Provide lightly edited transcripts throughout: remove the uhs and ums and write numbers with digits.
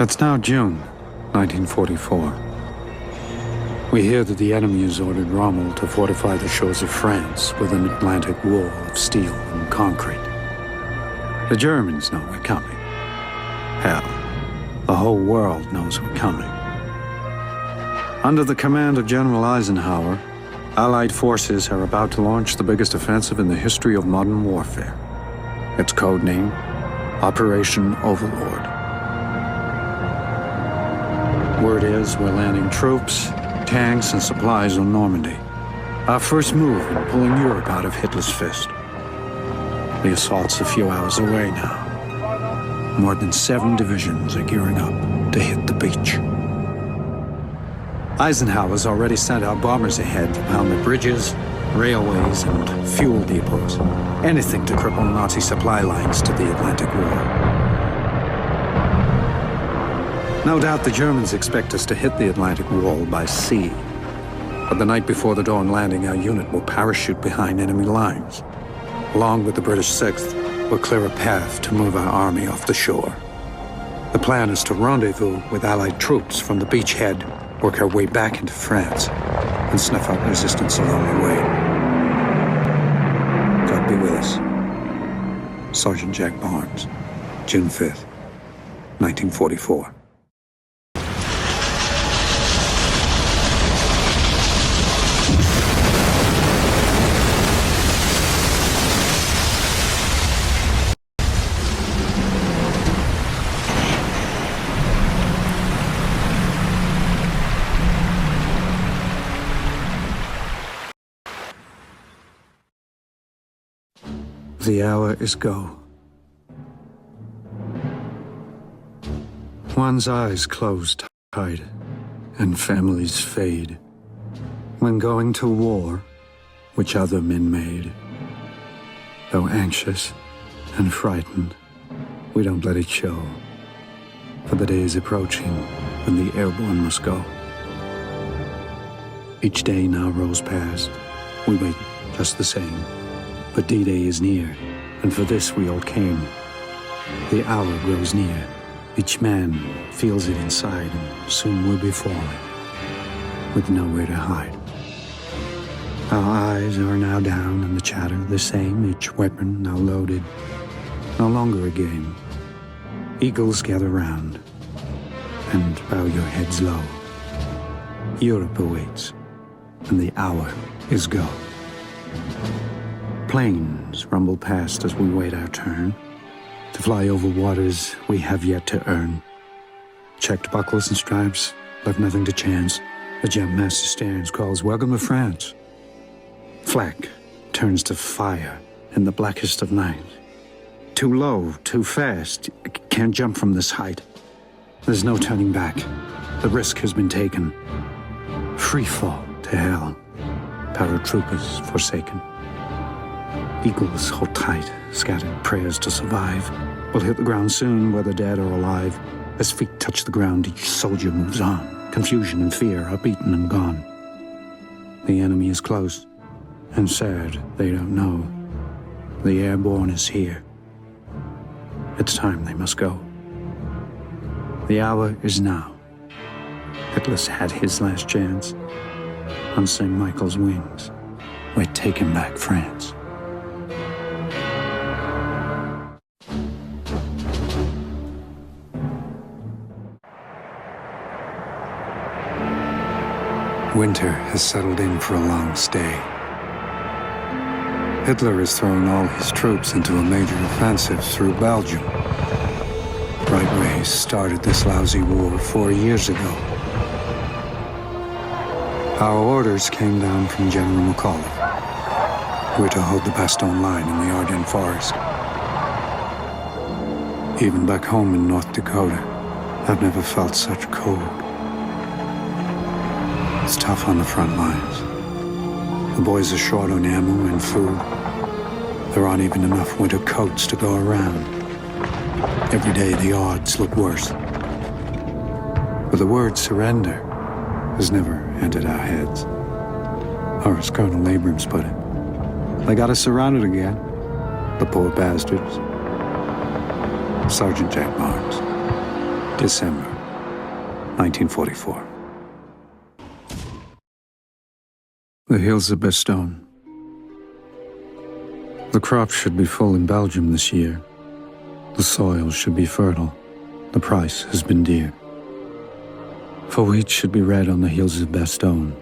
It's now June 1944. We hear that the enemy has ordered Rommel to fortify the shores of France with an Atlantic wall of steel and concrete. The Germans know we're coming. Hell, the whole world knows we're coming. Under the command of General Eisenhower, Allied forces are about to launch the biggest offensive in the history of modern warfare. Its code name, Operation Overlord. Word is we're landing troops, tanks, and supplies on Normandy. Our first move in pulling Europe out of Hitler's fist. The assault's a few hours away now. More than 7 divisions are gearing up to hit the beach. Eisenhower's already sent out bombers ahead to pound the bridges, railways, and fuel depots. Anything to cripple Nazi supply lines to the Atlantic Wall. No doubt the Germans expect us to hit the Atlantic Wall by sea. But the night before the dawn landing, our unit will parachute behind enemy lines. Along with the British 6th, we'll clear a path to move our army off the shore. The plan is to rendezvous with Allied troops from the beachhead, work our way back into France, and snuff out resistance along the way. God be with us. Sergeant Jack Barnes, June 5th, 1944. The hour is go. One's eyes close tight, and families fade. When going to war, which other men made. Though anxious and frightened, we don't let it show. For the day is approaching when the airborne must go. Each day now rolls past, we wait just the same. But D-Day is near, and for this we all came. The hour grows near. Each man feels it inside, and soon we'll be falling, with nowhere to hide. Our eyes are now down, and the chatter the same, each weapon now loaded. No longer a game. Eagles gather round, and bow your heads low. Europe awaits, and the hour is go. Planes rumble past as we wait our turn to fly over waters we have yet to earn. Checked buckles and stripes, left nothing to chance. The jump master stands, calls, "Welcome to France." Flak turns to fire in the blackest of night. Too low, too fast, can't jump from this height. There's no turning back. The risk has been taken. Free fall to hell. Paratroopers forsaken. Eagles hold tight, scattered prayers to survive. We'll hit the ground soon, whether dead or alive. As feet touch the ground, each soldier moves on. Confusion and fear are beaten and gone. The enemy is close, and sad they don't know. The airborne is here. It's time they must go. The hour is now. Hitler's had his last chance. On St. Michael's wings, we're taking back France. Winter has settled in for a long stay. Hitler has thrown all his troops into a major offensive through Belgium. Right where he started this lousy war 4 years ago. Our orders came down from General McAuliffe. We're to hold the Bastogne line in the Ardennes forest. Even back home in North Dakota, I've never felt such cold. It's tough on the front lines. The boys are short on ammo and food. There aren't even enough winter coats to go around. Every day the odds look worse. But the word surrender has never entered our heads. Or as Colonel Abrams put it, they got us surrounded again, the poor bastards. Sergeant Jack Barnes, December 1944. The hills of Bastogne. The crops should be full in Belgium this year. The soil should be fertile. The price has been dear. For wheat should be red on the hills of Bastogne,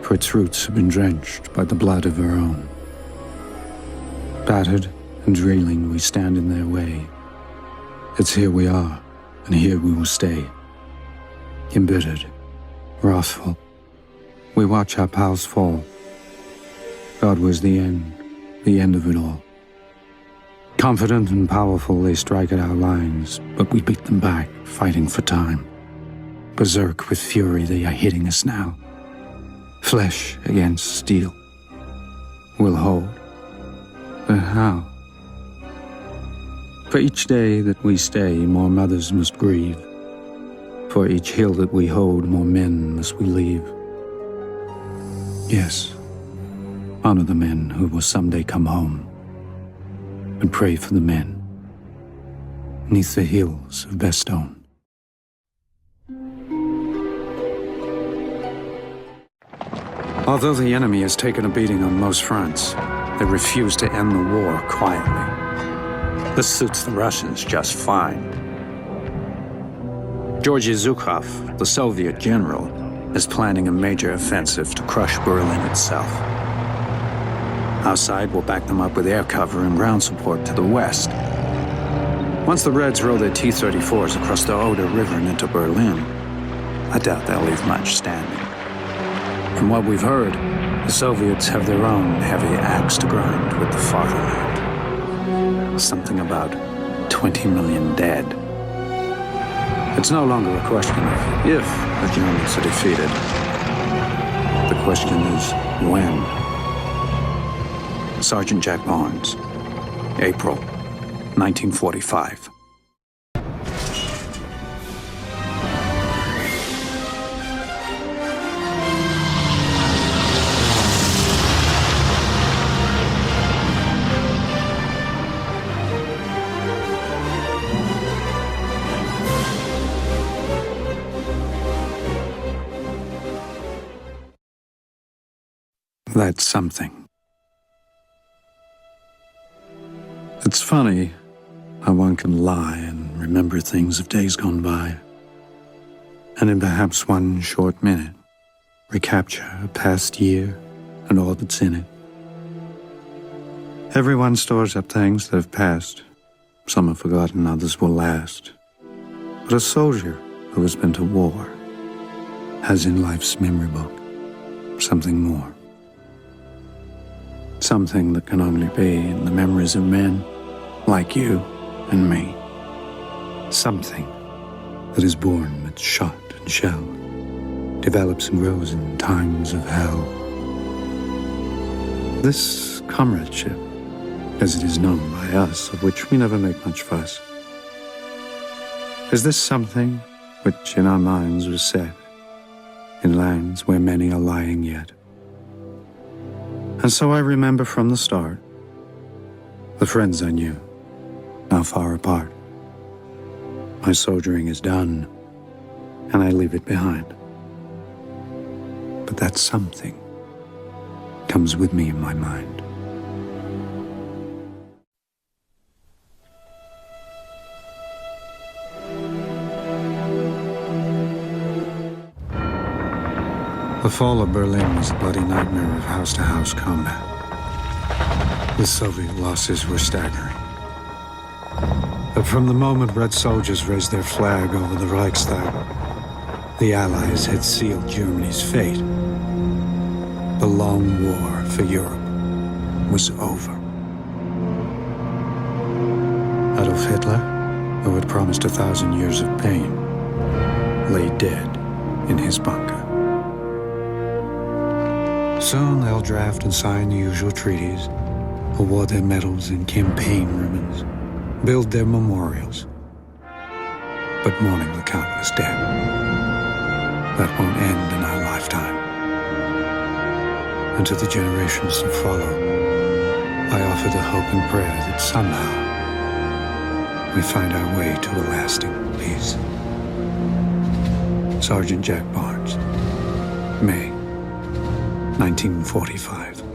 for its roots have been drenched by the blood of our own. Battered and reeling, we stand in their way. It's here we are, and here we will stay. Embittered, wrathful, we watch our pals fall. God was the end of it all. Confident and powerful, they strike at our lines, but we beat them back, fighting for time. Berserk with fury, they are hitting us now. Flesh against steel. We'll hold. But how? For each day that we stay, more mothers must grieve. For each hill that we hold, more men must we leave. Yes, honor the men who will someday come home, and pray for the men 'neath the hills of Bastogne. Although the enemy has taken a beating on most fronts, they refuse to end the war quietly. This suits the Russians just fine. Georgy Zhukov, the Soviet general, is planning a major offensive to crush Berlin itself. Our side will back them up with air cover and ground support to the west. Once the Reds roll their T-34s across the Oder River and into Berlin, I doubt they'll leave much standing. From what we've heard, the Soviets have their own heavy axe to grind with the fatherland. Something about 20 million dead. It's no longer a question of if the Germans are defeated. The question is when. Sergeant Jack Barnes, April 1945. That's something. It's funny how one can lie and remember things of days gone by, and in perhaps one short minute, recapture a past year and all that's in it. Everyone stores up things that have passed. Some are forgotten, others will last. But a soldier who has been to war has in life's memory book something more. Something that can only be in the memories of men like you and me. Something that is born amid shot and shell, develops and grows in times of hell. This comradeship, as it is known by us, of which we never make much fuss, is this something which in our minds was set in lands where many are lying yet? And so I remember from the start, the friends I knew, now far apart. My soldiering is done, and I leave it behind. But that something comes with me in my mind. The fall of Berlin was a bloody nightmare of house-to-house combat. The Soviet losses were staggering. But from the moment Red soldiers raised their flag over the Reichstag, the Allies had sealed Germany's fate. The long war for Europe was over. Adolf Hitler, who had promised 1,000 years of pain, lay dead in his bunker. Soon they'll draft and sign the usual treaties, award their medals and campaign ribbons, build their memorials. But mourning the countless dead, that won't end in our lifetime. And to the generations that follow, I offer the hope and prayer that somehow we find our way to a lasting peace. Sergeant Jack Barnes. May 1945.